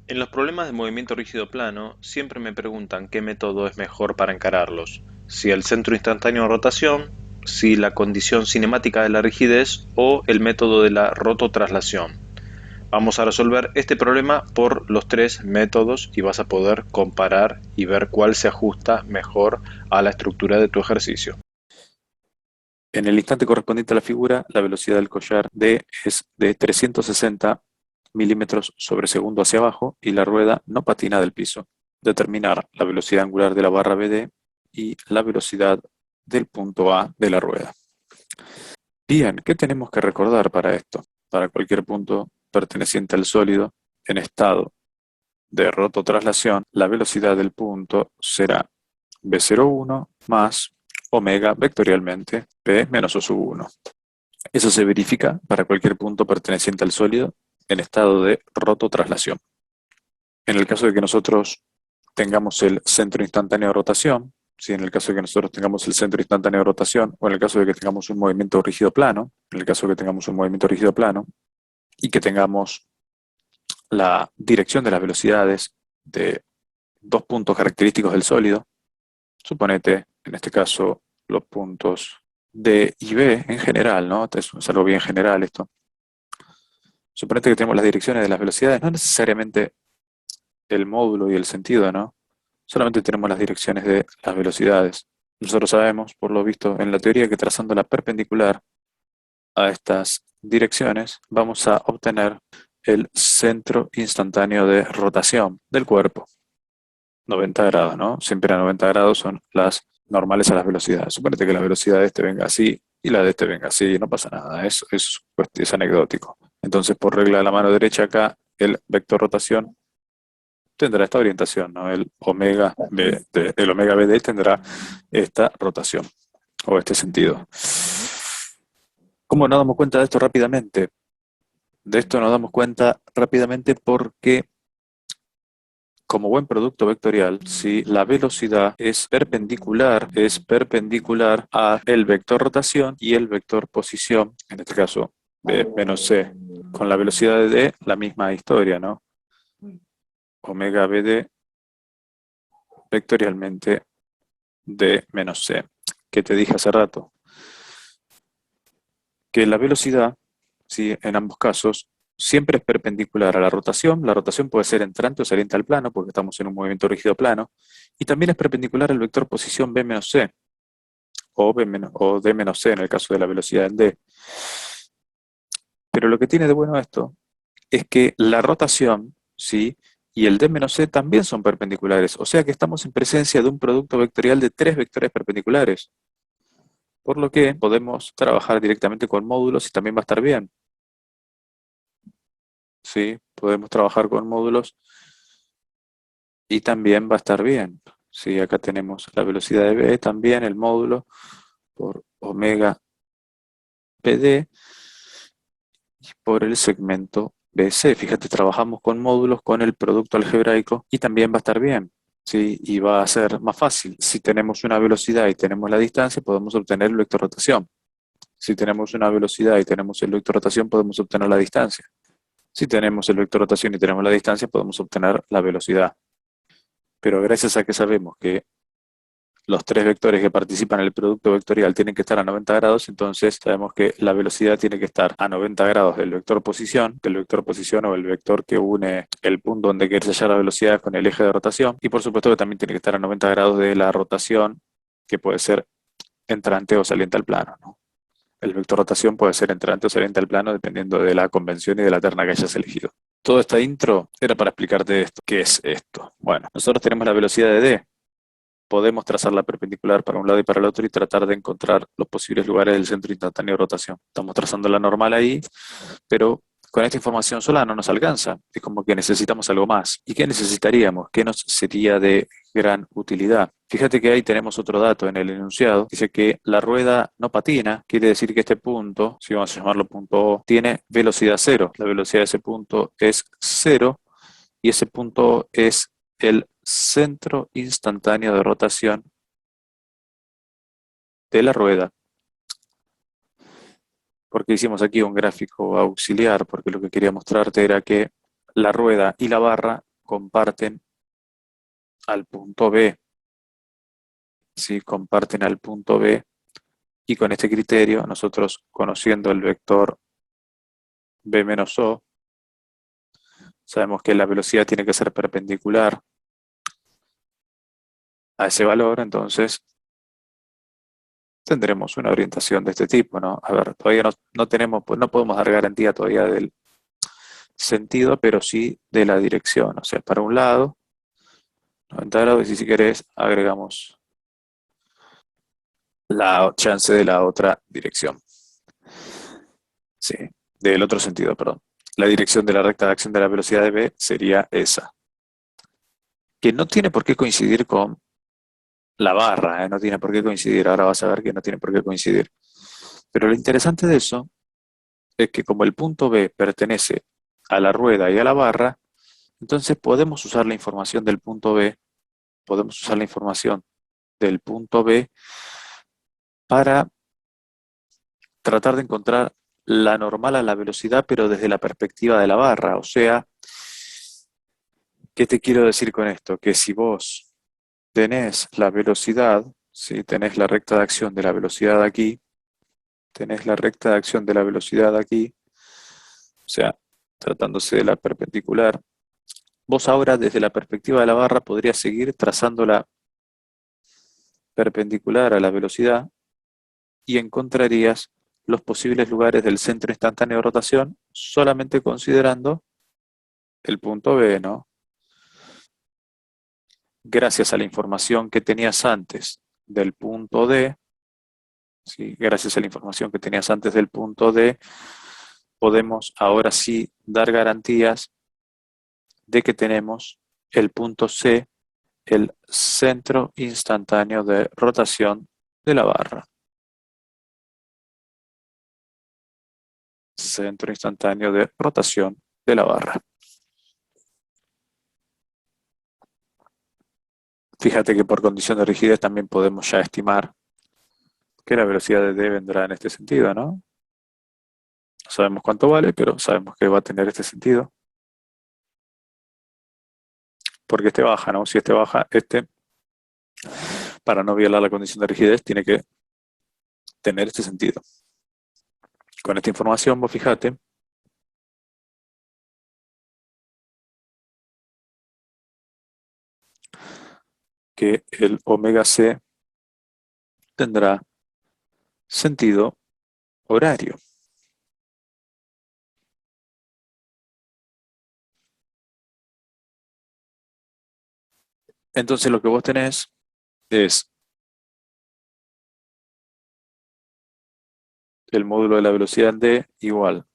En los problemas de movimiento rígido plano, siempre me preguntan qué método es mejor para encararlos, si el centro instantáneo de rotación, si la condición cinemática de la rigidez o el método de la rototraslación. Vamos a resolver este problema por los tres métodos y vas a poder comparar y ver cuál se ajusta mejor a la estructura de tu ejercicio. En el instante correspondiente a la figura, la velocidad del collar D es de 360 milímetros sobre segundo hacia abajo y la rueda no patina del piso. Determinar la velocidad angular de la barra BD y la velocidad del punto A de la rueda. Bien, ¿qué tenemos que recordar para esto? Para cualquier punto perteneciente al sólido en estado de rototraslación, la velocidad del punto será B01 más omega vectorialmente P menos O sub 1. Eso se verifica para cualquier punto perteneciente al sólido en estado de rototraslación. En el caso de que nosotros tengamos el centro instantáneo de rotación, si en el caso de que nosotros tengamos el centro instantáneo de rotación, o en el caso de que tengamos un movimiento rígido plano, en el caso de que tengamos un movimiento rígido plano, y que tengamos la dirección de las velocidades de dos puntos característicos del sólido, suponete, en este caso, los puntos D y B en general, ¿no? Es algo bien general esto. Suponete que tenemos las direcciones de las velocidades, no necesariamente el módulo y el sentido, ¿no? Solamente tenemos las direcciones de las velocidades. Nosotros sabemos, por lo visto en la teoría, que trazando la perpendicular a estas direcciones, vamos a obtener el centro instantáneo de rotación del cuerpo. 90 grados, ¿no? Siempre a 90 grados son las normales a las velocidades. Suponete que la velocidad de este venga así y la de este venga así, no pasa nada, es anecdótico. Entonces, por regla de la mano derecha acá, el vector rotación tendrá esta orientación, ¿no? El omega BD tendrá esta rotación o este sentido. ¿Cómo nos damos cuenta de esto rápidamente? De esto nos damos cuenta rápidamente porque como buen producto vectorial, si la velocidad es perpendicular a el vector rotación y el vector posición, en este caso B menos C, con la velocidad de D, la misma historia, ¿no? Omega BD vectorialmente D menos C, que te dije hace rato, que la velocidad, ¿sí? En ambos casos, siempre es perpendicular a la rotación. La rotación puede ser entrante o saliente al plano, porque estamos en un movimiento rígido plano, y también es perpendicular al vector posición B menos C, o D menos C en el caso de la velocidad en D. Pero lo que tiene de bueno esto es que la rotación, ¿sí? Y el D menos C también son perpendiculares, o sea que estamos en presencia de un producto vectorial de tres vectores perpendiculares, por lo que podemos trabajar directamente con módulos y también va a estar bien. ¿Sí? Podemos trabajar con módulos y también va a estar bien. ¿Sí? Acá tenemos la velocidad de B, también el módulo por omega PD y por el segmento BC. Fíjate, trabajamos con módulos, con el producto algebraico y también va a estar bien. ¿Sí? Y va a ser más fácil. Si tenemos una velocidad y tenemos la distancia, podemos obtener el vector rotación. Si tenemos una velocidad y tenemos el vector rotación, podemos obtener la distancia. Si tenemos el vector rotación y tenemos la distancia, podemos obtener la velocidad. Pero gracias a que sabemos que los tres vectores que participan en el producto vectorial tienen que estar a 90 grados, entonces sabemos que la velocidad tiene que estar a 90 grados del vector posición, o el vector que une el punto donde quiere hallar la velocidad con el eje de rotación, y por supuesto que también tiene que estar a 90 grados de la rotación, que puede ser entrante o saliente al plano, ¿no? El vector rotación puede ser entrante o saliente al plano dependiendo de la convención y de la terna que hayas elegido. Toda esta intro era para explicarte esto. ¿Qué es esto? Bueno, nosotros tenemos la velocidad de D. Podemos trazar la perpendicular para un lado y para el otro y tratar de encontrar los posibles lugares del centro instantáneo de rotación. Estamos trazando la normal ahí, pero con esta información sola no nos alcanza. Es como que necesitamos algo más. ¿Y qué necesitaríamos? ¿Qué nos sería de gran utilidad? Fíjate que ahí tenemos otro dato en el enunciado. Dice que la rueda no patina, quiere decir que este punto, si vamos a llamarlo punto O, tiene velocidad cero. La velocidad de ese punto es cero y ese punto es el centro instantáneo de rotación de la rueda. Porque hicimos aquí un gráfico auxiliar, porque lo que quería mostrarte era que la rueda y la barra comparten al punto B. ¿Sí? Comparten al punto B. Y con este criterio, nosotros, conociendo el vector B menos O, sabemos que la velocidad tiene que ser perpendicular a ese valor, entonces tendremos una orientación de este tipo, ¿no? A ver, todavía no tenemos, pues no podemos dar garantía todavía del sentido, pero sí de la dirección. O sea, para un lado, 90 grados, y si querés, agregamos la chance de la otra dirección. Sí, del otro sentido, perdón. La dirección de la recta de acción de la velocidad de B sería esa. Que no tiene por qué coincidir con la barra, ¿eh? No tiene por qué coincidir. Ahora vas a ver que no tiene por qué coincidir. Pero lo interesante de eso es que como el punto B pertenece a la rueda y a la barra, entonces podemos usar la información del punto B, podemos usar la información del punto B para tratar de encontrar la normal a la velocidad, pero desde la perspectiva de la barra. O sea, ¿qué te quiero decir con esto? Que si vos tenés la velocidad, si tenés la recta de acción de la velocidad aquí, tenés la recta de acción de la velocidad aquí, o sea, tratándose de la perpendicular, vos ahora desde la perspectiva de la barra podrías seguir trazándola perpendicular a la velocidad y encontrarías los posibles lugares del centro instantáneo de rotación solamente considerando el punto B, ¿no? Gracias a la información que tenías antes del punto D, ¿sí? Gracias a la información que tenías antes del punto D, podemos ahora sí dar garantías de que tenemos el punto C, el centro instantáneo de rotación de la barra. Centro instantáneo de rotación de la barra. Fíjate que por condición de rigidez también podemos ya estimar que la velocidad de D vendrá en este sentido, ¿no? No sabemos cuánto vale, pero sabemos que va a tener este sentido. Porque este baja, ¿no? Si este baja, este, para no violar la condición de rigidez, tiene que tener este sentido. Con esta información, vos fíjate que el omega C tendrá sentido horario. Entonces lo que vos tenés es el módulo de la velocidad en D igual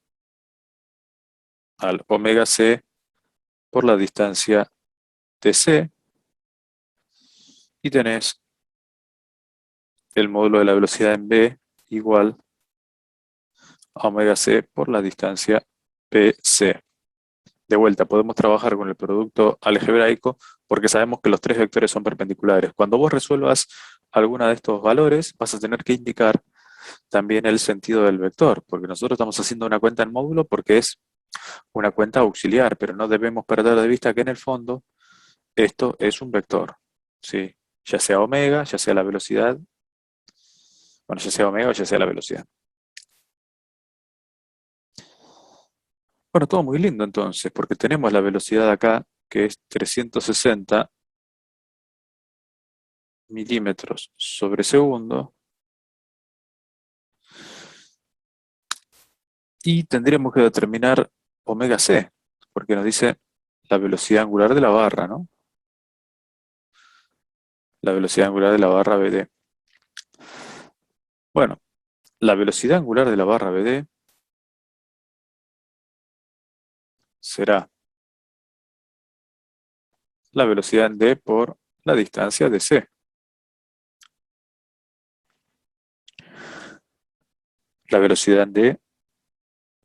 al omega C por la distancia DC, y tenés el módulo de la velocidad en B igual a omega C por la distancia PC. De vuelta, podemos trabajar con el producto algebraico porque sabemos que los tres vectores son perpendiculares. Cuando vos resuelvas alguno de estos valores, vas a tener que indicar también el sentido del vector, porque nosotros estamos haciendo una cuenta en módulo porque es una cuenta auxiliar, pero no debemos perder de vista que en el fondo esto es un vector, ¿sí? Ya sea omega, ya sea la velocidad, bueno, ya sea omega o ya sea la velocidad. Bueno, todo muy lindo entonces, porque tenemos la velocidad acá, que es 360 milímetros sobre segundo, y tendríamos que determinar omega c, porque nos dice la velocidad angular de la barra, ¿no? La velocidad angular de la barra BD. Bueno, la velocidad angular de la barra BD será la velocidad en D por la distancia de C. La velocidad en D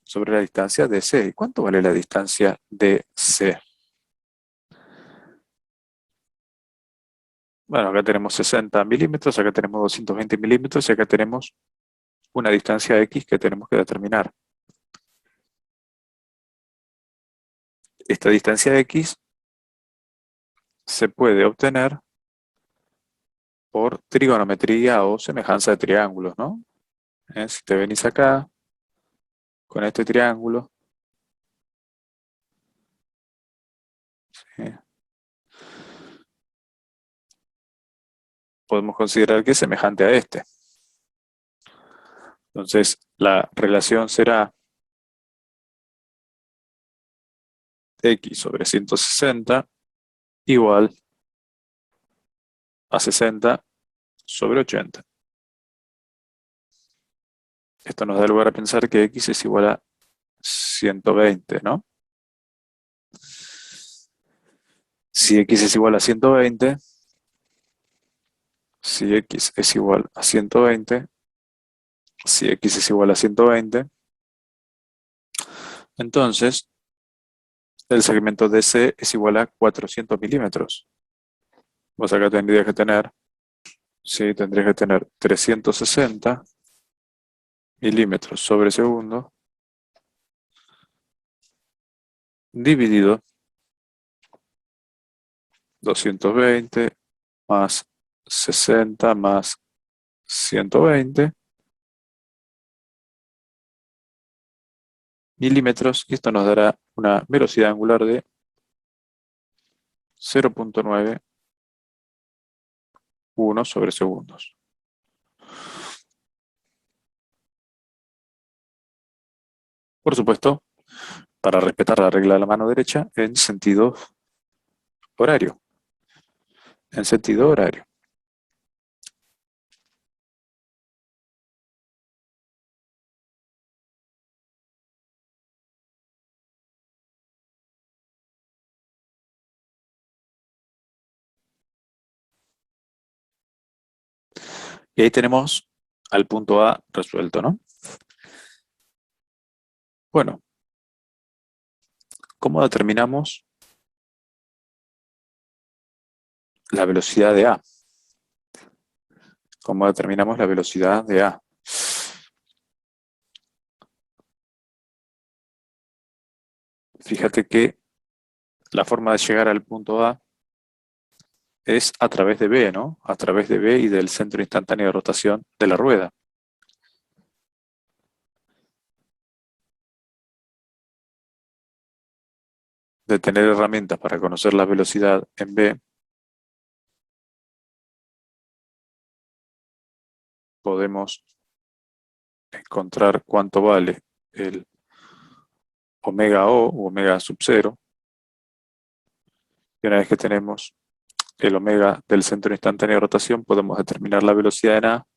sobre la distancia de C. ¿Y cuánto vale la distancia de C? Bueno, acá tenemos 60 milímetros, acá tenemos 220 milímetros y acá tenemos una distancia X que tenemos que determinar. Esta distancia X se puede obtener por trigonometría o semejanza de triángulos, ¿no? Si te venís acá con este triángulo, ¿sí? Podemos considerar que es semejante a este. Entonces, la relación será x sobre 160 igual a 60 sobre 80. Esto nos da lugar a pensar que x es igual a 120, ¿no? Si x es igual a 120, si x es igual a 120, si x es igual a 120, entonces el segmento DC es igual a 400 milímetros. Vos acá tendrías que tener, sí, tendrías que tener 360 milímetros sobre segundo dividido 220 más 60 más 120 milímetros, y esto nos dará una velocidad angular de 0.91 sobre segundos. Por supuesto, para respetar la regla de la mano derecha en sentido horario. En sentido horario. Y ahí tenemos al punto A resuelto, ¿no? Bueno, ¿cómo determinamos la velocidad de A? ¿Cómo determinamos la velocidad de A? Fíjate que la forma de llegar al punto A es a través de B, ¿no? A través de B y del centro instantáneo de rotación de la rueda. De tener herramientas para conocer la velocidad en B, podemos encontrar cuánto vale el omega O u omega sub 0. Y una vez que tenemos el omega del centro instantáneo de rotación, podemos determinar la velocidad en A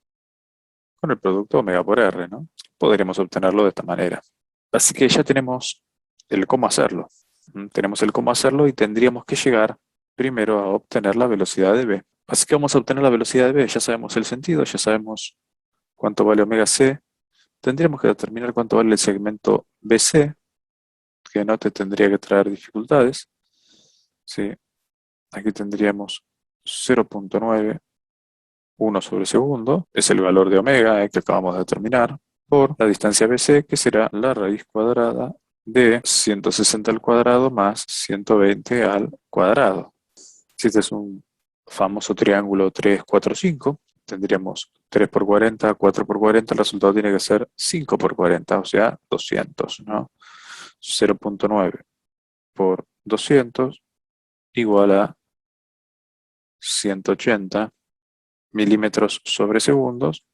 con el producto omega por R, ¿no? Podríamos obtenerlo de esta manera. Así que ya tenemos el cómo hacerlo. Tenemos el cómo hacerlo y tendríamos que llegar primero a obtener la velocidad de B. Así que vamos a obtener la velocidad de B. Ya sabemos el sentido, ya sabemos cuánto vale omega C. Tendríamos que determinar cuánto vale el segmento BC, que no te tendría que traer dificultades. ¿Sí? Aquí tendríamos 0.91 sobre segundo, es el valor de omega que acabamos de determinar, por la distancia BC, que será la raíz cuadrada de 160 al cuadrado más 120 al cuadrado. Si este es un famoso triángulo 3, 4, 5, tendríamos 3 por 40, 4 por 40, el resultado tiene que ser 5 por 40, o sea, 200, ¿no? 0.9 por 200 igual a 180 milímetros sobre segundos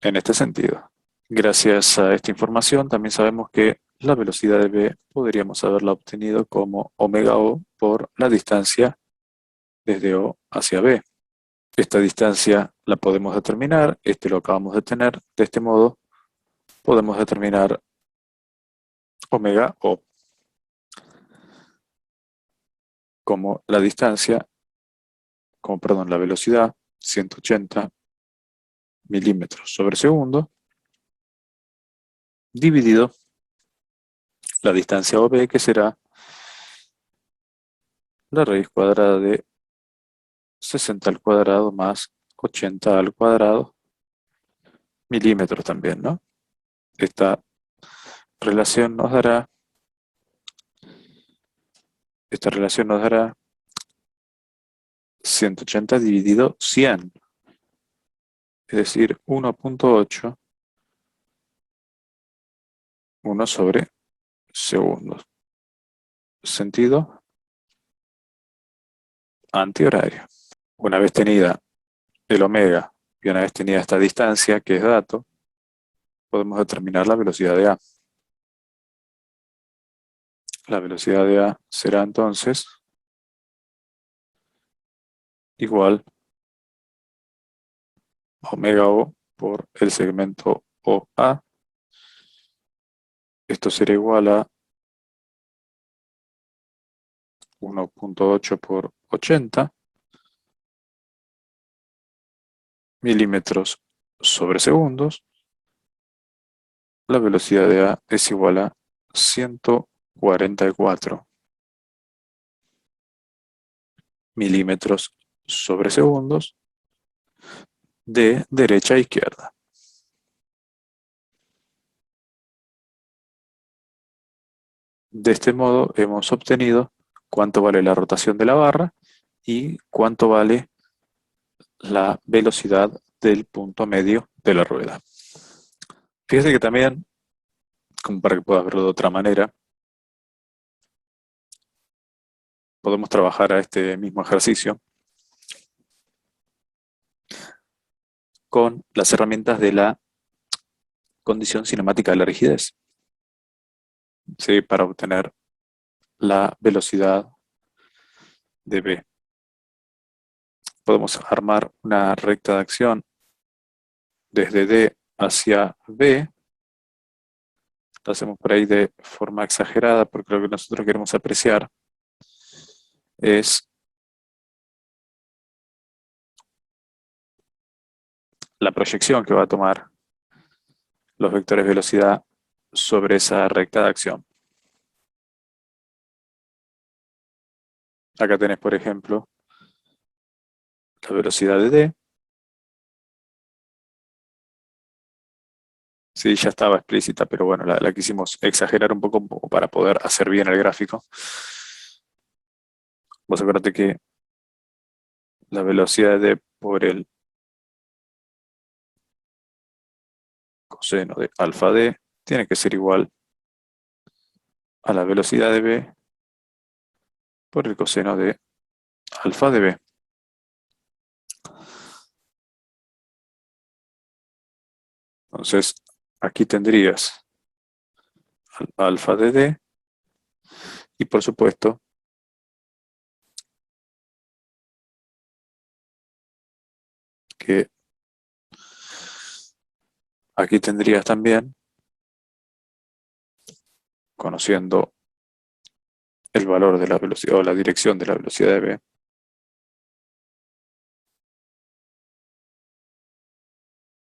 en este sentido. Gracias a esta información también sabemos que la velocidad de B podríamos haberla obtenido como omega O por la distancia desde O hacia B. Esta distancia la podemos determinar, lo acabamos de tener, de este modo podemos determinar omega O como la distancia, la velocidad, 180 milímetros sobre segundo, dividido la distancia OB, que será la raíz cuadrada de 60 al cuadrado más 80 al cuadrado, milímetros también, ¿no? Esta relación nos dará 180 dividido 100, es decir, 1.8, 1 sobre segundos. Sentido antihorario. Una vez tenida el omega y una vez tenida esta distancia, que es dato, podemos determinar la velocidad de A. La velocidad de A será entonces igual a omega O por el segmento OA. Esto será igual a 1.8 por 80 milímetros sobre segundos. La velocidad de A es igual a 144 milímetros sobre segundos de derecha a izquierda. De este modo hemos obtenido cuánto vale la rotación de la barra y cuánto vale la velocidad del punto medio de la rueda. Fíjate que también, como para que puedas verlo de otra manera, podemos trabajar a este mismo ejercicio con las herramientas de la condición cinemática de la rigidez, ¿sí? Para obtener la velocidad de B. Podemos armar una recta de acción desde D hacia B. Lo hacemos por ahí de forma exagerada porque lo que nosotros queremos apreciar es la proyección que va a tomar los vectores de velocidad sobre esa recta de acción. Acá tenés, por ejemplo, la velocidad de D. Sí, ya estaba explícita, pero bueno, la quisimos exagerar un poco para poder hacer bien el gráfico. Vos acuérdate que la velocidad de D por el coseno de alfa D tiene que ser igual a la velocidad de B por el coseno de alfa de B. Entonces, aquí tendrías alfa de D y por supuesto que aquí tendrías también, conociendo el valor de la velocidad o la dirección de la velocidad de B,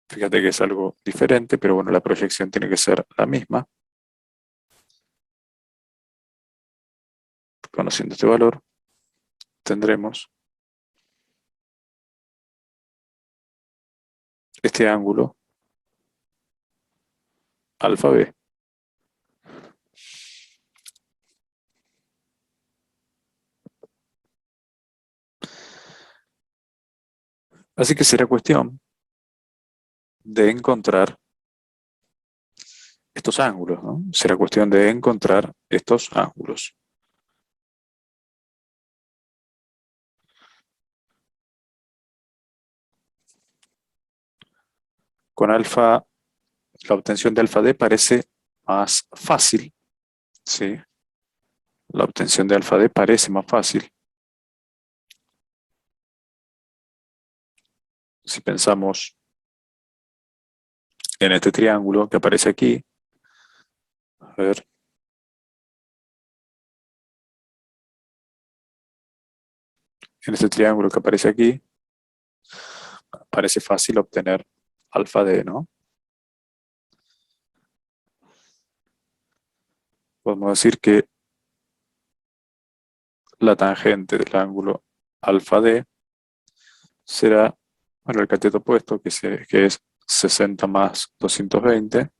fíjate que es algo diferente, pero bueno, la proyección tiene que ser la misma. Conociendo este valor, tendremos este ángulo alfa B. Así que será cuestión de encontrar estos ángulos, ¿no? Será cuestión de encontrar estos ángulos. Con alfa, la obtención de alfa D parece más fácil, ¿sí? La obtención de alfa D parece más fácil. Si pensamos en este triángulo que aparece aquí, a ver, en este triángulo que aparece aquí, parece fácil obtener alfa D, ¿no? Podemos decir que la tangente del ángulo alfa D será, bueno, el cateto opuesto, que es 60 más 220,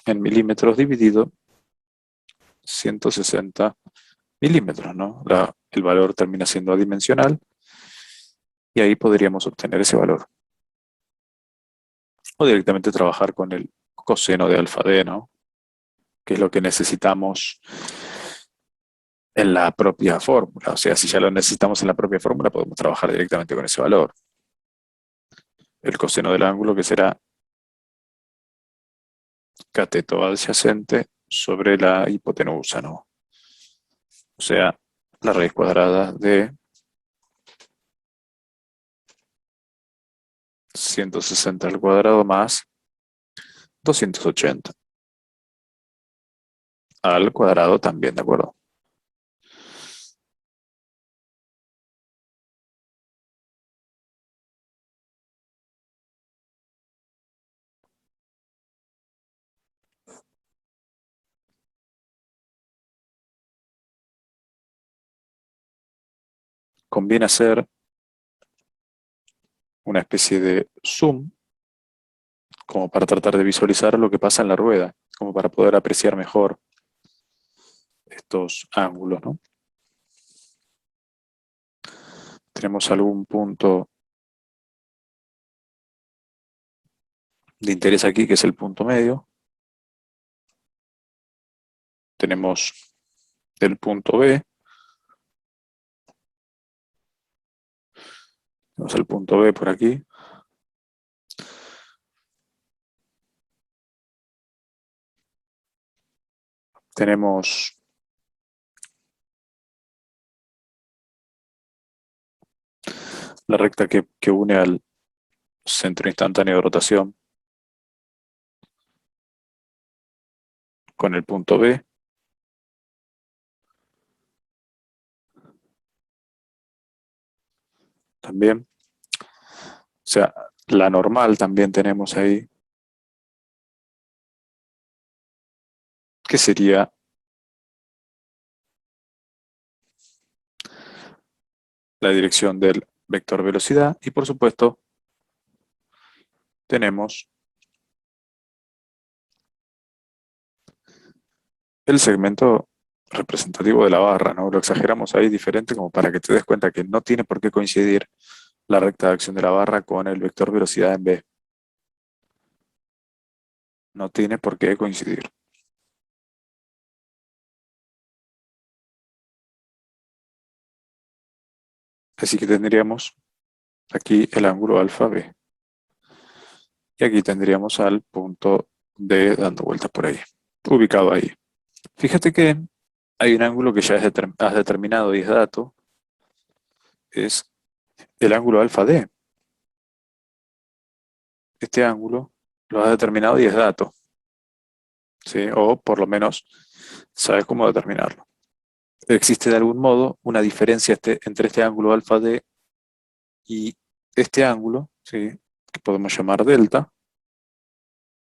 en milímetros dividido 160 milímetros, ¿no? El valor termina siendo adimensional y ahí podríamos obtener ese valor. O directamente trabajar con el coseno de alfa d, ¿no? Que es lo que necesitamos en la propia fórmula. O sea, si ya lo necesitamos en la propia fórmula, podemos trabajar directamente con ese valor. El coseno del ángulo, que será cateto adyacente sobre la hipotenusa, ¿no? O sea, la raíz cuadrada de 160 al cuadrado más 280 al cuadrado también, ¿de acuerdo? Conviene hacer una especie de zoom como para tratar de visualizar lo que pasa en la rueda, como para poder apreciar mejor estos ángulos, ¿no? Tenemos algún punto de interés aquí, que es el punto medio. Tenemos el punto B. Tenemos el punto B por aquí. Tenemos la recta que une al centro instantáneo de rotación con el punto B. También. O sea, la normal también tenemos ahí, que sería la dirección del vector velocidad. Y por supuesto, tenemos el segmento representativo de la barra, ¿no? Lo exageramos ahí diferente como para que te des cuenta que no tiene por qué coincidir la recta de acción de la barra con el vector velocidad en B. No tiene por qué coincidir. Así que tendríamos aquí el ángulo alfa B. Y aquí tendríamos al punto D dando vueltas por ahí, ubicado ahí. Fíjate que hay un ángulo que ya has determinado y es dato, es el ángulo alfa D. Este ángulo lo has determinado y es dato, ¿sí? O por lo menos sabes cómo determinarlo. Existe de algún modo una diferencia entre este ángulo alfa D y este ángulo, ¿sí? Que podemos llamar delta,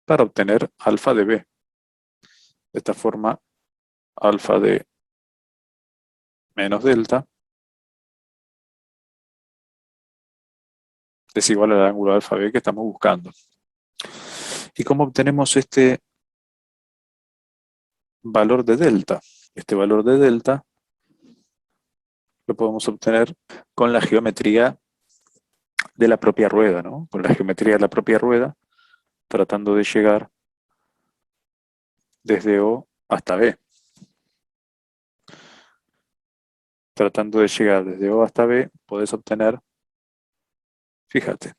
para obtener alfa de B. De esta forma, alfa de menos delta es igual al ángulo alfa B que estamos buscando. ¿Y cómo obtenemos este valor de delta? Este valor de delta lo podemos obtener con la geometría de la propia rueda, ¿no? Con la geometría de la propia rueda, tratando de llegar desde O hasta B. Tratando de llegar desde O hasta B, podés obtener, fíjate,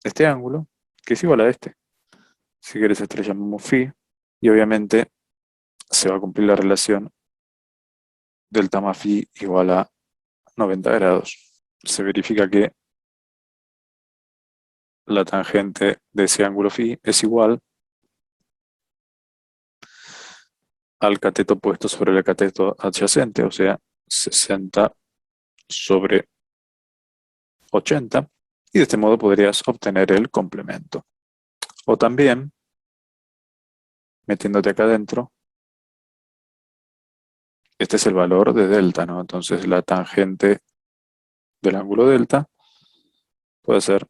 este ángulo, que es igual a este. Si quieres, esto le llamamos phi, y obviamente se va a cumplir la relación delta más phi igual a 90 grados. Se verifica que la tangente de ese ángulo phi es igual al cateto puesto sobre el cateto adyacente, o sea, 60 sobre 80, y de este modo podrías obtener el complemento. O también, metiéndote acá adentro, este es el valor de delta, ¿no? Entonces la tangente del ángulo delta puede ser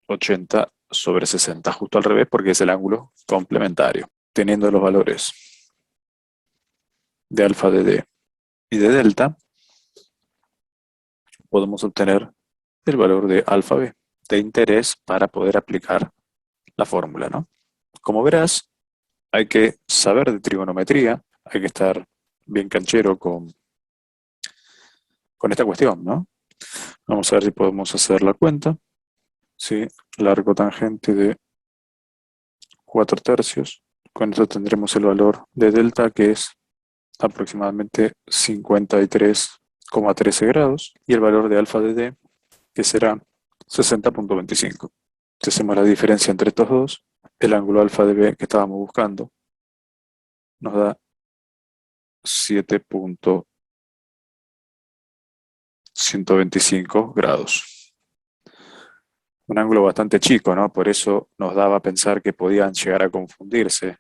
80 sobre 60, justo al revés porque es el ángulo complementario. Teniendo los valores de alfa de D y de delta, podemos obtener el valor de alfa B, de interés para poder aplicar la fórmula, ¿no? Como verás, hay que saber de trigonometría, hay que estar bien canchero con esta cuestión, ¿no? Vamos a ver si podemos hacer la cuenta. Sí, largo tangente de 4 tercios. Con esto tendremos el valor de delta, que es aproximadamente 53,13 grados, y el valor de alfa de D, que será 60,25. Si hacemos la diferencia entre estos dos, el ángulo alfa de B que estábamos buscando nos da 7,125 grados. Un ángulo bastante chico, ¿no? Por eso nos daba a pensar que podían llegar a confundirse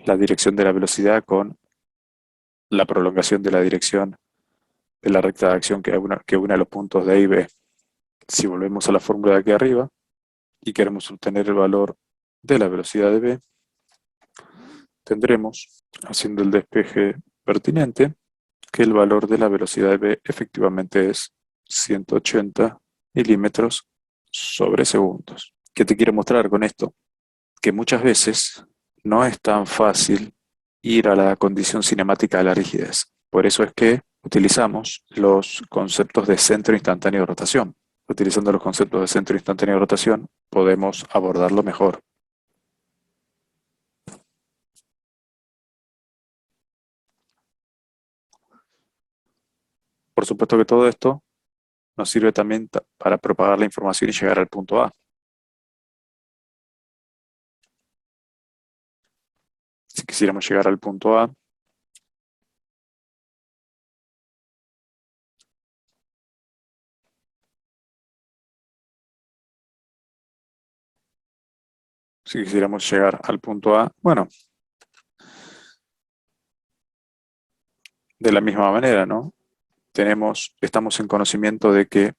la dirección de la velocidad con la prolongación de la dirección de la recta de acción que une los puntos de A y B. Si volvemos a la fórmula de aquí arriba y queremos obtener el valor de la velocidad de B, tendremos, haciendo el despeje pertinente, que el valor de la velocidad de B efectivamente es 180 milímetros sobre segundos. ¿Qué te quiero mostrar con esto? Que muchas veces no es tan fácil ir a la condición cinemática de la rigidez. Por eso es que utilizamos los conceptos de centro instantáneo de rotación. Utilizando los conceptos de centro instantáneo de rotación, podemos abordarlo mejor. Por supuesto que todo esto nos sirve también para propagar la información y llegar al punto A. Si quisiéramos llegar al punto A, bueno, de la misma manera, ¿no? Estamos en conocimiento de que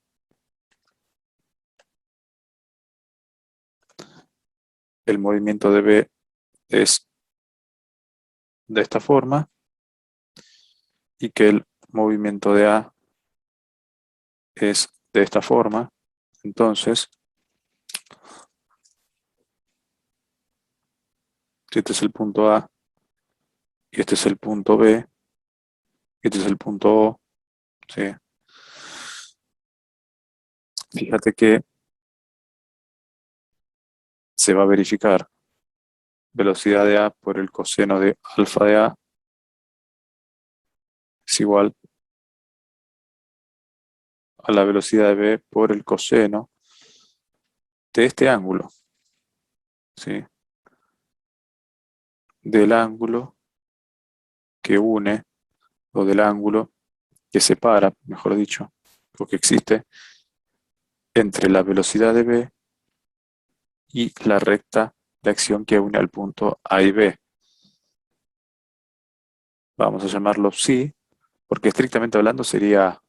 el movimiento de B es de esta forma y que el movimiento de A es de esta forma. Entonces, si este es el punto A y este es el punto B y este es el punto O, ¿sí? Fíjate que se va a verificar velocidad de A por el coseno de alfa de A es igual a la velocidad de B por el coseno de este ángulo, ¿sí? Del ángulo que une, o del ángulo que separa, mejor dicho, o que existe entre la velocidad de B y la recta de acción que une al punto A y B. Vamos a llamarlo psi, porque estrictamente hablando sería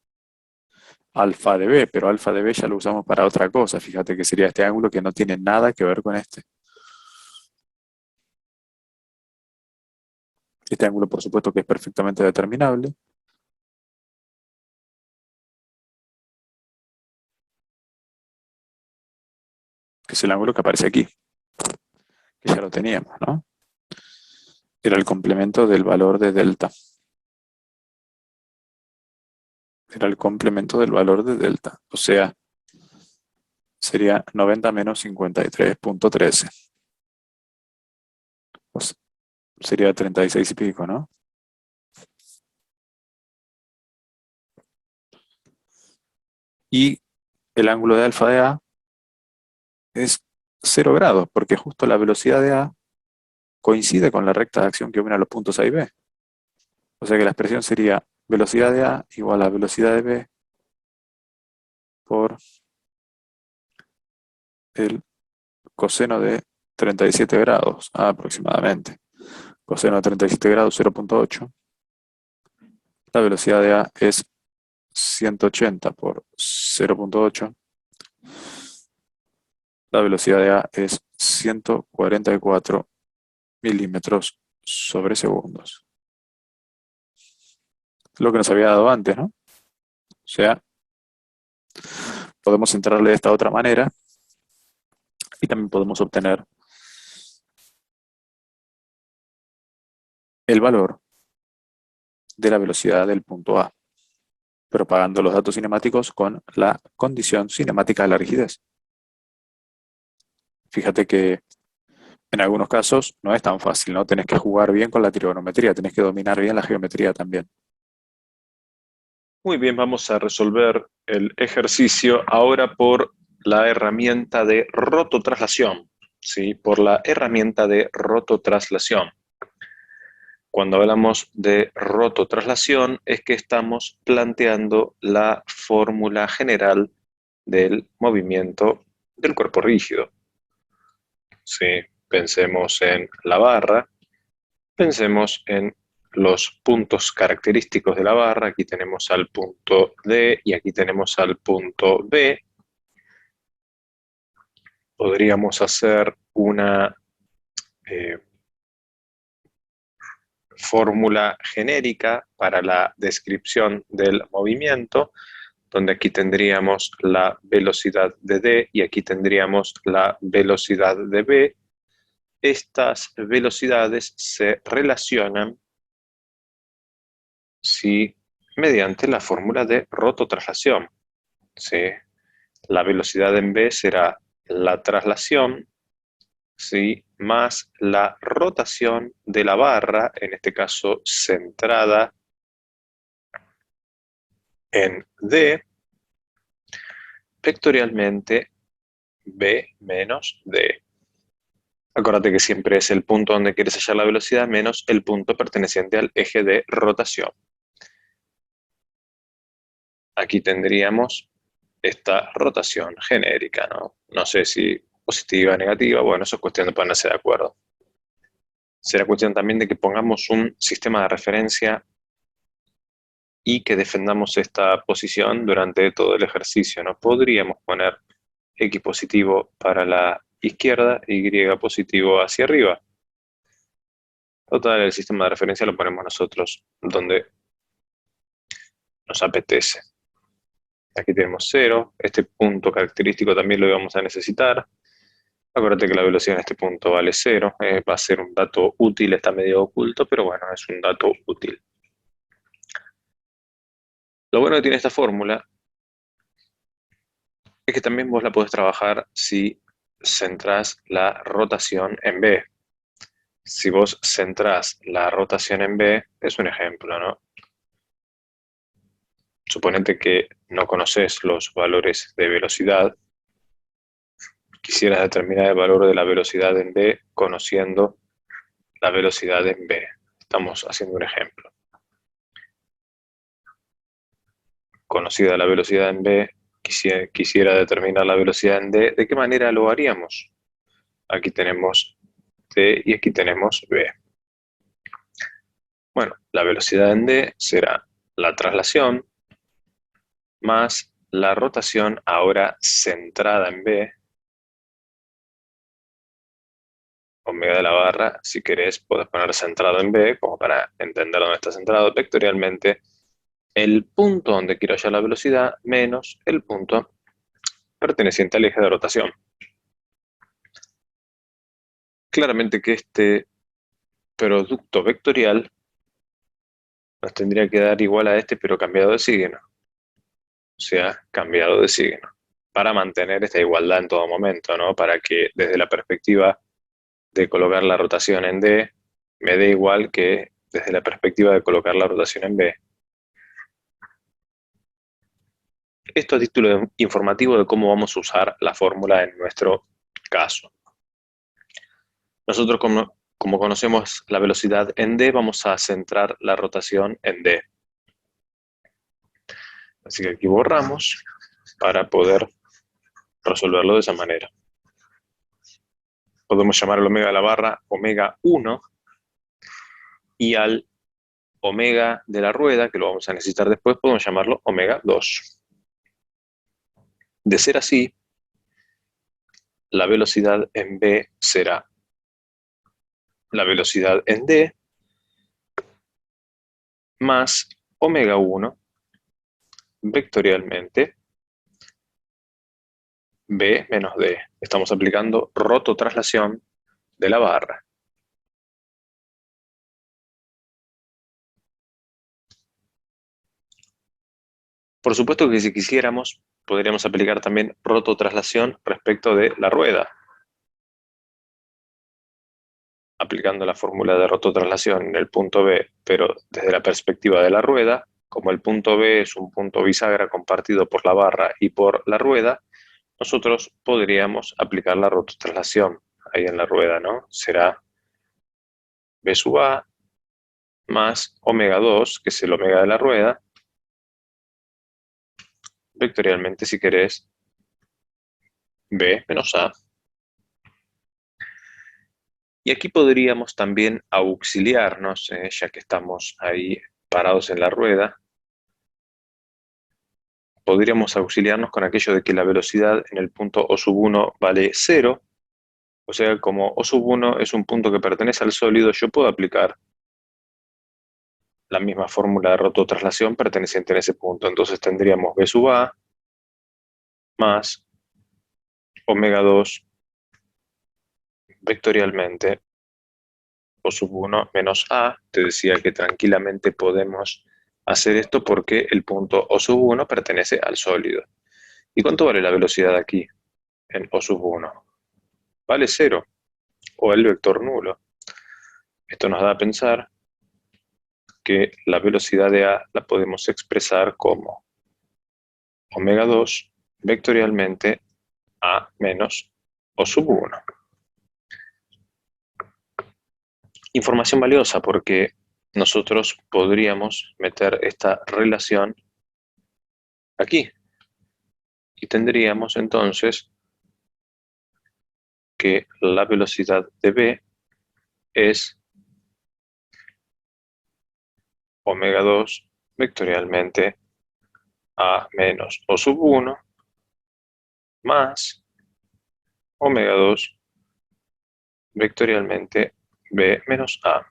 alfa de B, pero alfa de B ya lo usamos para otra cosa. Fíjate que sería este ángulo que no tiene nada que ver con este. Este ángulo, por supuesto, que es perfectamente determinable. Que es el ángulo que aparece aquí. Que ya lo teníamos, ¿no? Era el complemento del valor de delta. Era el complemento del valor de delta. O sea, sería 90 menos 53,13. Pues sería 36 y pico, ¿no? Y el ángulo de alfa de A es 0 grados, porque justo la velocidad de A coincide con la recta de acción que une a los puntos A y B. O sea que la expresión sería velocidad de A igual a velocidad de B por el coseno de 37 grados aproximadamente. Coseno de 37 grados, 0,8. La velocidad de A es 180 por 0,8. la velocidad de A es 144 milímetros sobre segundos. Lo que nos había dado antes, ¿no? O sea, podemos entrarle de esta otra manera y también podemos obtener el valor de la velocidad del punto A, propagando los datos cinemáticos con la condición cinemática de la rigidez. Fíjate que en algunos casos no es tan fácil, ¿no? Tenés que jugar bien con la trigonometría, tenés que dominar bien la geometría también. Muy bien, vamos a resolver el ejercicio ahora por la herramienta de rototraslación. ¿Sí? Por la herramienta de rototraslación. Cuando hablamos de rototraslación es que estamos planteando la fórmula general del movimiento del cuerpo rígido. ¿Sí? Pensemos en la barra, pensemos en los puntos característicos de la barra. Aquí tenemos al punto D y aquí tenemos al punto B. Podríamos hacer una fórmula genérica para la descripción del movimiento, donde aquí tendríamos la velocidad de D y aquí tendríamos la velocidad de B. Estas velocidades se relacionan mediante la fórmula de rototraslación. ¿Sí? La velocidad en B será la traslación, ¿sí?, más la rotación de la barra, en este caso centrada en D, vectorialmente B menos D. Acuérdate que siempre es el punto donde quieres hallar la velocidad menos el punto perteneciente al eje de rotación. Aquí tendríamos esta rotación genérica, ¿no? No sé si positiva o negativa, bueno, eso es cuestión de ponerse de acuerdo. Será cuestión también de que pongamos un sistema de referencia y que defendamos esta posición durante todo el ejercicio, ¿no? Podríamos poner X positivo para la izquierda y Y positivo hacia arriba. Total, el sistema de referencia lo ponemos nosotros donde nos apetece. Aquí tenemos 0, este punto característico también lo vamos a necesitar. Acuérdate que la velocidad en este punto vale 0, va a ser un dato útil, está medio oculto, pero bueno, es un dato útil. Lo bueno que tiene esta fórmula es que también vos la podés trabajar si centrás la rotación en B. Si vos centrás la rotación en B, es un ejemplo, ¿no? Suponete que no conoces los valores de velocidad, quisieras determinar el valor de la velocidad en B conociendo la velocidad en B. Estamos haciendo un ejemplo. Conocida la velocidad en B, quisiera determinar la velocidad en D, ¿de qué manera lo haríamos? Aquí tenemos D y aquí tenemos B. Bueno, la velocidad en D será la traslación más la rotación ahora centrada en B, omega de la barra, si querés podés poner centrado en B, como para entender dónde está centrado vectorialmente, el punto donde quiero hallar la velocidad menos el punto perteneciente al eje de rotación. Claramente que este producto vectorial nos tendría que dar igual a este, pero cambiado de signo. O sea, cambiado de signo. Para mantener esta igualdad en todo momento, ¿no? Para que desde la perspectiva de colocar la rotación en D me dé igual que desde la perspectiva de colocar la rotación en B. Esto a título informativo de cómo vamos a usar la fórmula en nuestro caso. Nosotros, como conocemos la velocidad en D, vamos a centrar la rotación en D. Así que aquí borramos para poder resolverlo de esa manera. Podemos llamar al omega de la barra omega 1 y al omega de la rueda, que lo vamos a necesitar después, podemos llamarlo omega 2. De ser así, la velocidad en B será la velocidad en D más omega 1 vectorialmente B menos D. Estamos aplicando rototraslación de la barra. Por supuesto que si quisiéramos, podríamos aplicar también rototraslación respecto de la rueda, aplicando la fórmula de rototraslación en el punto B, pero desde la perspectiva de la rueda, como el punto B es un punto bisagra compartido por la barra y por la rueda, nosotros podríamos aplicar la rototraslación ahí en la rueda, ¿no? Será B sub A más omega 2, que es el omega de la rueda, vectorialmente si querés, B menos A. Y aquí podríamos también auxiliarnos, ya que estamos ahí parados en la rueda, podríamos auxiliarnos con aquello de que la velocidad en el punto O sub 1 vale 0, o sea, como O sub 1 es un punto que pertenece al sólido, yo puedo aplicar la misma fórmula de rototraslación perteneciente en ese punto. Entonces tendríamos B sub A más omega 2 vectorialmente O sub 1 menos A. Te decía que tranquilamente podemos hacer esto porque el punto O sub 1 pertenece al sólido. ¿Y cuánto vale la velocidad aquí en O sub 1? Vale 0 o el vector nulo. Esto nos da a pensar que la velocidad de A la podemos expresar como omega 2 vectorialmente A menos O sub 1. Información valiosa porque nosotros podríamos meter esta relación aquí y tendríamos entonces que la velocidad de B es omega 2 vectorialmente A menos O sub 1 más omega 2 vectorialmente B menos A.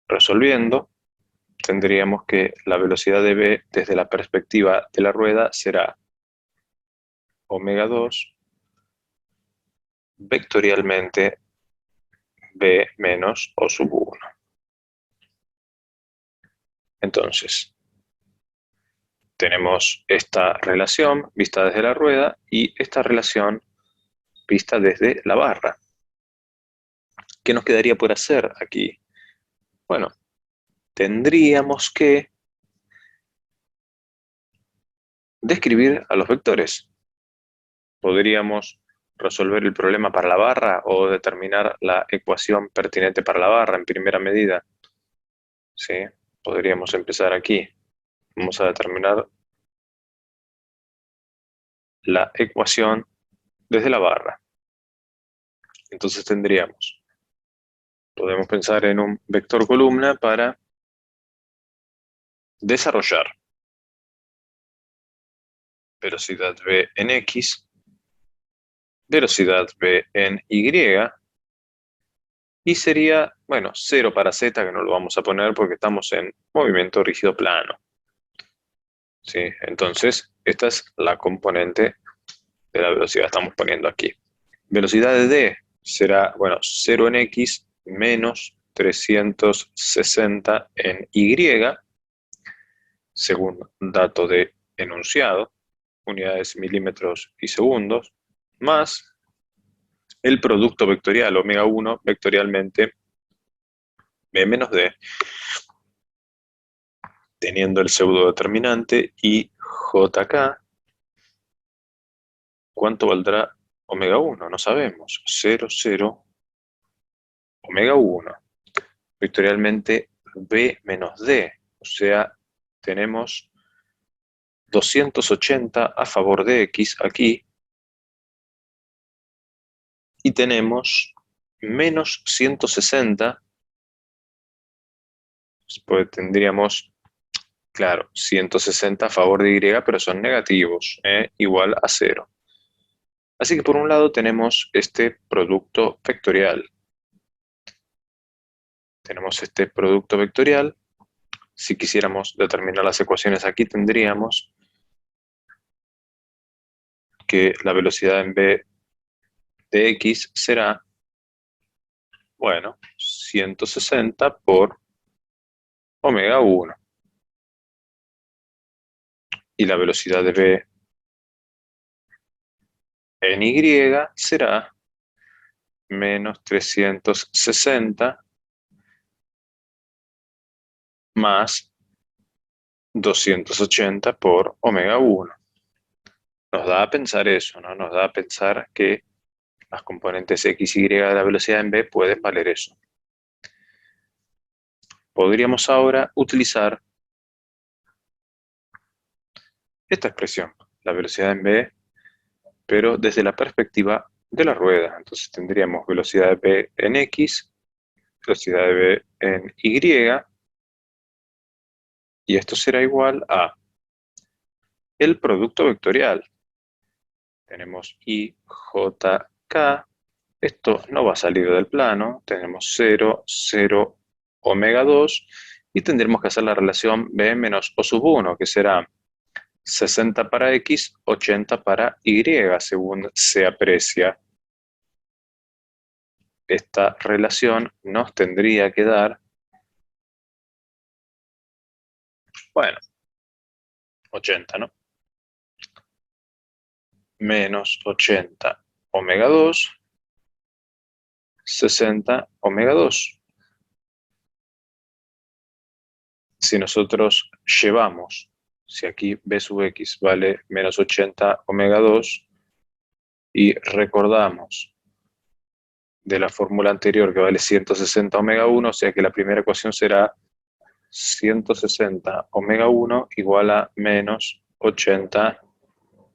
Resolviendo, tendríamos que la velocidad de B desde la perspectiva de la rueda será omega 2 vectorialmente B menos O sub 1. Entonces, tenemos esta relación vista desde la rueda y esta relación vista desde la barra. ¿Qué nos quedaría por hacer aquí? Bueno, tendríamos que describir a los vectores. Podríamos resolver el problema para la barra o determinar la ecuación pertinente para la barra en primera medida. ¿Sí? Podríamos empezar aquí. Vamos a determinar la ecuación desde la barra. Entonces podemos pensar en un vector columna para desarrollar velocidad v en x, velocidad v en y, y sería, bueno, 0 para z, que no lo vamos a poner porque estamos en movimiento rígido plano. ¿Sí? Entonces, esta es la componente de la velocidad que estamos poniendo aquí. Velocidad de d será, bueno, 0 en x menos 360 en y, según dato de enunciado, unidades milímetros y segundos, más el producto vectorial omega 1 vectorialmente b menos d, teniendo el pseudo determinante y jk. ¿Cuánto valdrá omega 1? No sabemos. 0, 0, omega 1. Vectorialmente b menos d. O sea, tenemos 280 a favor de x aquí. Y tenemos menos 160. Pues tendríamos, claro, 160 a favor de y, pero son negativos, igual a 0. Así que por un lado tenemos este producto vectorial. Tenemos este producto vectorial. Si quisiéramos determinar las ecuaciones aquí, tendríamos que la velocidad en v de x será, bueno, 160 por omega 1. Y la velocidad de v en y será menos 360 más 280 por omega 1. Nos da a pensar eso, ¿no? Nos da a pensar que las componentes x y de la velocidad en v pueden valer eso. Podríamos ahora utilizar esta expresión, la velocidad en v, pero desde la perspectiva de la rueda. Entonces tendríamos velocidad de v en x, velocidad de v en y esto será igual a el producto vectorial. Tenemos i, j, k. Esto no va a salir del plano. Tenemos 0, 0, omega 2. Y tendremos que hacer la relación b menos o sub 1, que será 60 para x, 80 para y, según se aprecia. Esta relación nos tendría que dar, bueno, 80, ¿no? Menos 80 omega 2, 60 omega 2. Si nosotros llevamos, si aquí b sub x vale menos 80 omega 2, y recordamos de la fórmula anterior que vale 160 omega 1, o sea que la primera ecuación será 160 omega 1 igual a menos 80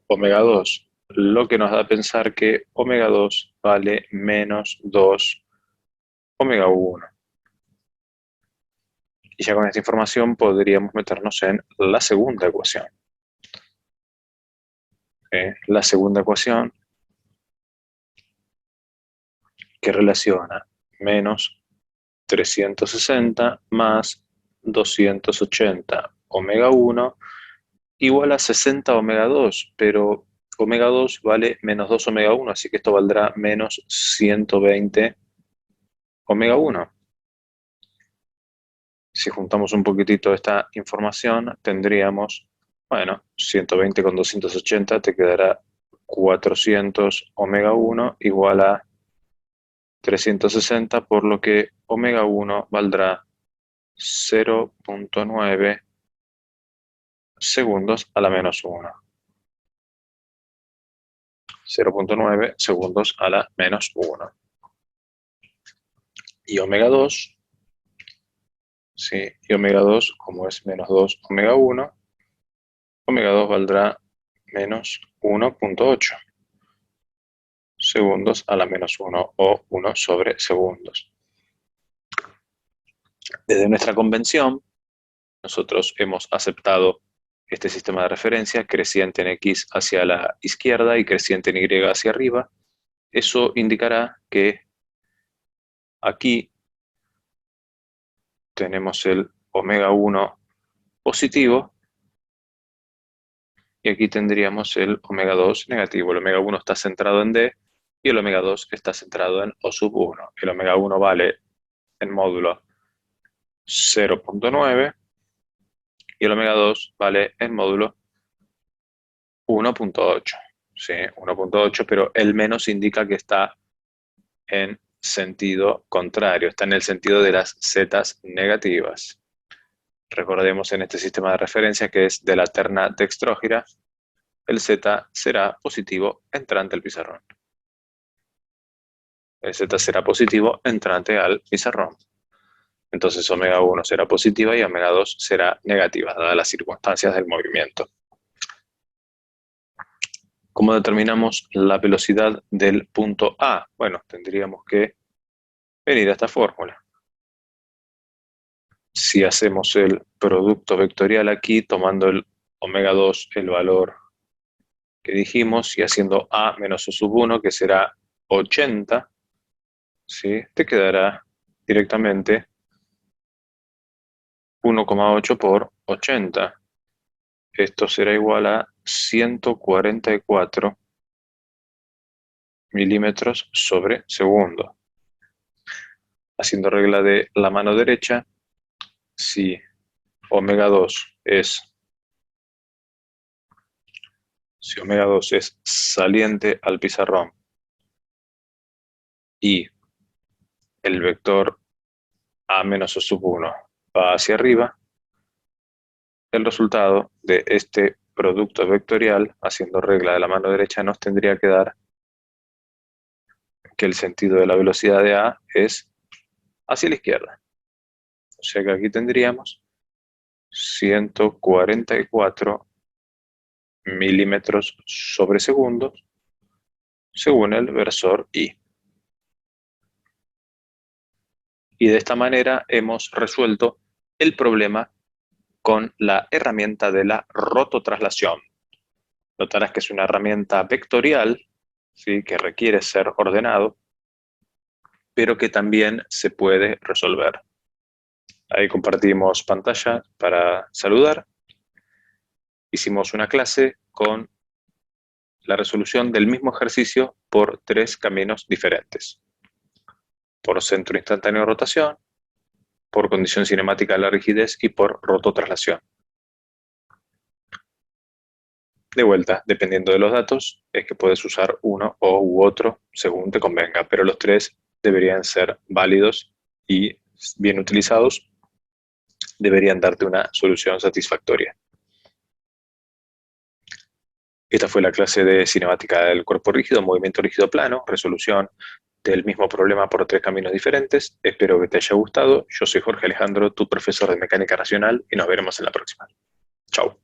omega 2, lo que nos da a pensar que omega 2 vale menos 2 omega 1. Y ya con esta información podríamos meternos en la segunda ecuación. La segunda ecuación que relaciona menos 360 más 280 omega 1 igual a 60 omega 2, pero omega 2 vale menos 2 omega 1, así que esto valdrá menos 120 omega 1. Si juntamos un poquitito esta información, tendríamos, bueno, 120 con 280 te quedará 400 omega 1 igual a 360, por lo que omega 1 valdrá 0.9 segundos a la menos 1. 0.9 segundos a la menos 1. Y omega 2, ¿sí? Y omega 2, como es menos 2 omega 1, omega 2 valdrá menos 1.8 segundos a la menos 1 o 1 sobre segundos. Desde nuestra convención, nosotros hemos aceptado este sistema de referencia, creciente en x hacia la izquierda y creciente en y hacia arriba. Eso indicará que aquí tenemos el omega 1 positivo y aquí tendríamos el omega 2 negativo. El omega 1 está centrado en D y el omega 2 está centrado en O sub 1. El omega 1 vale en módulo 0.9 y el omega 2 vale en módulo 1.8. ¿Sí? 1.8, pero el menos indica que está en sentido contrario, está en el sentido de las zetas negativas. Recordemos en este sistema de referencia que es de la terna dextrógira, el z será positivo entrante al pizarrón. El z será positivo entrante al pizarrón. Entonces omega 1 será positiva y omega 2 será negativa, dadas las circunstancias del movimiento. ¿Cómo determinamos la velocidad del punto A? Bueno, tendríamos que venir a esta fórmula. Si hacemos el producto vectorial aquí, tomando el omega 2, el valor que dijimos, y haciendo A menos O sub 1, que será 80, ¿sí? Te quedará directamente 1,8 por 80. Esto será igual a 144 milímetros sobre segundo. Haciendo regla de la mano derecha, si omega 2 es saliente al pizarrón y el vector A menos O sub 1 va hacia arriba, el resultado de este producto vectorial, haciendo regla de la mano derecha, nos tendría que dar que el sentido de la velocidad de A es hacia la izquierda. O sea que aquí tendríamos 144 milímetros sobre segundo, según el versor I. Y de esta manera hemos resuelto el problema con la herramienta de la rototraslación. Notarás que es una herramienta vectorial, ¿sí?, que requiere ser ordenado, pero que también se puede resolver. Ahí compartimos pantalla para saludar. Hicimos una clase con la resolución del mismo ejercicio por 3 caminos diferentes. Por centro instantáneo de rotación, por condición cinemática de la rigidez y por rototraslación. De vuelta, dependiendo de los datos, es que puedes usar uno u otro según te convenga, pero los 3 deberían ser válidos y bien utilizados, deberían darte una solución satisfactoria. Esta fue la clase de cinemática del cuerpo rígido, movimiento rígido plano, resolución del mismo problema por 3 caminos diferentes. Espero que te haya gustado. Yo soy Jorge Alejandro, tu profesor de mecánica racional, y nos veremos en la próxima. Chao.